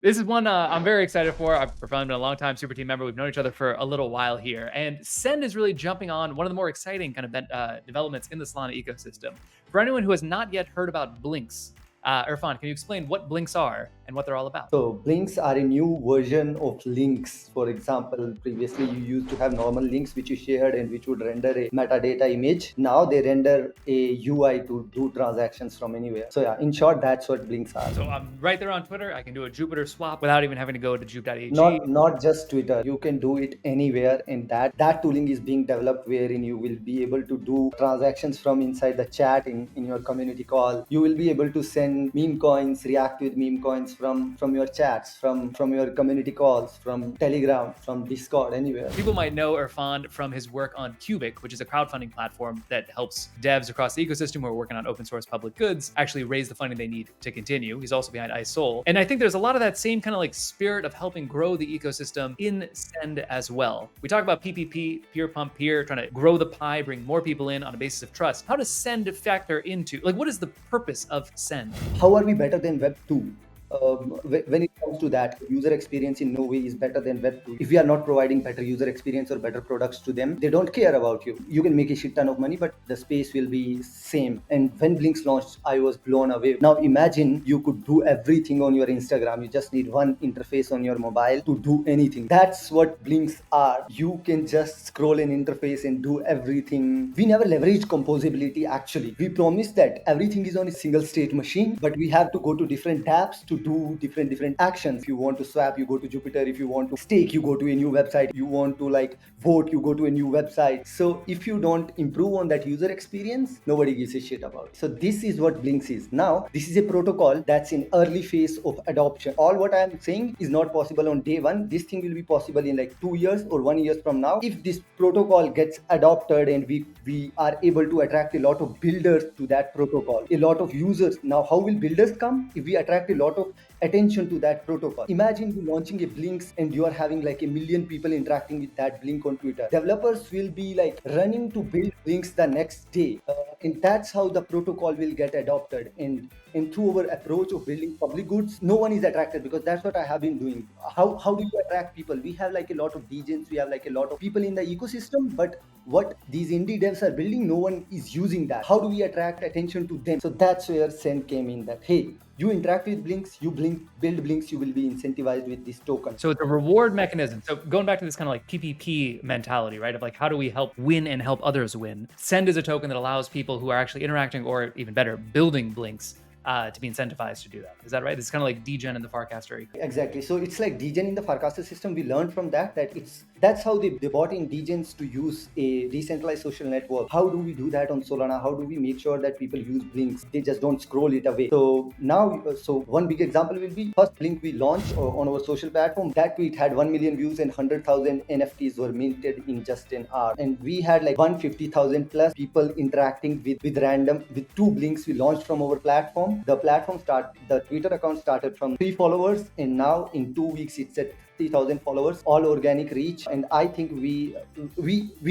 This is one I'm very excited for. I've been a long time super team member. We've known each other for a little while here. And Send is really jumping on one of the more exciting kind of developments in the Solana ecosystem. For anyone who has not yet heard about Blinks, Irfan, can you explain what Blinks are and what they're all about? So blinks are a new version of links. For example, previously you used to have normal links which you shared and which would render a metadata image. Now they render a UI to do transactions from anywhere. So yeah, in short, that's what blinks are. So I'm right there on Twitter. I can do a Jupiter swap without even having to go to jupe.ag. Not just Twitter, you can do it anywhere, and that tooling is being developed wherein you will be able to do transactions from inside the chat in your community call. You will be able to send meme coins, react with meme coins from your chats, from your community calls, from Telegram, from Discord, anywhere. People might know Irfan from his work on Cubic, which is a crowdfunding platform that helps devs across the ecosystem who are working on open source public goods actually raise the funding they need to continue. He's also behind iSol. And I think there's a lot of that same kind of like spirit of helping grow the ecosystem in Send as well. We talk about PPP, peer pump peer, trying to grow the pie, bring more people in on a basis of trust. How does Send factor into, like, what is the purpose of Send? How are we better than Web 2? When it comes to that, user experience in no way is better than Web 2. If we are not providing better user experience or better products to them, they don't care about you. You can make a shit ton of money, but the space will be same. And when Blinks launched, I was blown away. Now imagine you could do everything on your Instagram. You just need one interface on your mobile to do anything. That's what Blinks are. You can just scroll an interface and do everything. We never leveraged composability actually. We promised that everything is on a single state machine, but we have to go to different tabs to do different actions. If you want to swap, you go to Jupiter. If you want to stake, you go to a new website. You want to like vote, you go to a new website. So if you don't improve on that user experience, nobody gives a shit about it. So this is what Blinks is. Now this is a protocol that's in early phase of adoption. All what I am saying is not possible on day one. This thing will be possible in like 2 years or 1 year from now. If this protocol gets adopted and we are able to attract a lot of builders to that protocol, a lot of users. Now how will builders come? If we attract a lot of attention to that protocol. Imagine you launching a Blinks and you are having like 1 million people interacting with that Blink on Twitter. Developers will be like running to build Blinks the next day. And that's how the protocol will get adopted. And through our approach of building public goods, no one is attracted because that's what I have been doing. How do you attract people? We have like a lot of DJs, we have like a lot of people in the ecosystem, but what these indie devs are building, no one is using that. How do we attract attention to them? So that's where Send came in, that hey, you interact with Blinks, you build Blinks, you will be incentivized with this token. So it's a reward mechanism. So going back to this kind of like PPP mentality, right? Of like, how do we help win and help others win? Send is a token that allows people who are actually interacting, or even better, building Blinks, to be incentivized to do that. Is that right? It's kind of like degen in the Farcaster. Exactly. So it's like degen in the Farcaster system. We learned from that's how they brought in degens to use a decentralized social network. How do we do that on Solana? How do we make sure that people use Blinks? They just don't scroll it away. So now, so one big example will be first Blink we launched on our social platform. That tweet had 1 million views and 100,000 NFTs were minted in just an hour. And we had like 150,000 plus people interacting with 2 Blinks we launched from our platform. The Twitter account started from 3 followers, and now in 2 weeks it's at 3,000 followers, all organic reach. And I think we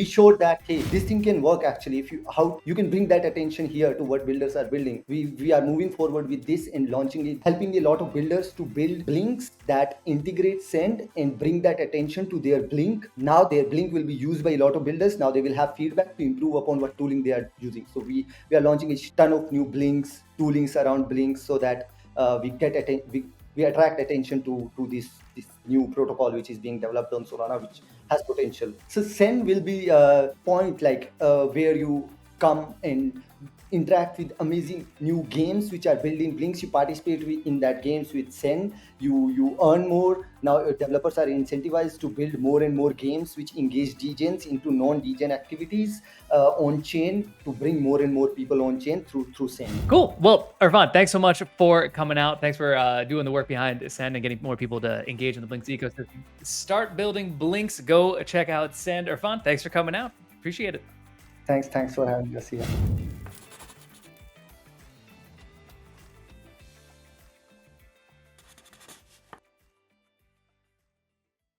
showed that hey, this thing can work actually. If you how you can bring that attention here to what builders are building. We are moving forward with this and launching it, helping a lot of builders to build Blinks that integrate Send and bring that attention to their Blink. Now their Blink will be used by a lot of builders. Now they will have feedback to improve upon what tooling they are using. So we are launching a ton of new Blinks, toolings around Blinks, so that we attract attention to this new protocol which is being developed on Solana, which has potential. So Send will be a point like where you come and interact with amazing new games which are building Blinks. You participate in that games with Send. You earn more. Now developers are incentivized to build more and more games which engage degens into non-degen activities on chain, to bring more and more people on chain through Send. Cool. Well, Irfan, thanks so much for coming out. Thanks for doing the work behind Send and getting more people to engage in the Blinks ecosystem. Start building Blinks. Go check out Send. Irfan, thanks for coming out. Appreciate it. Thanks for having us here.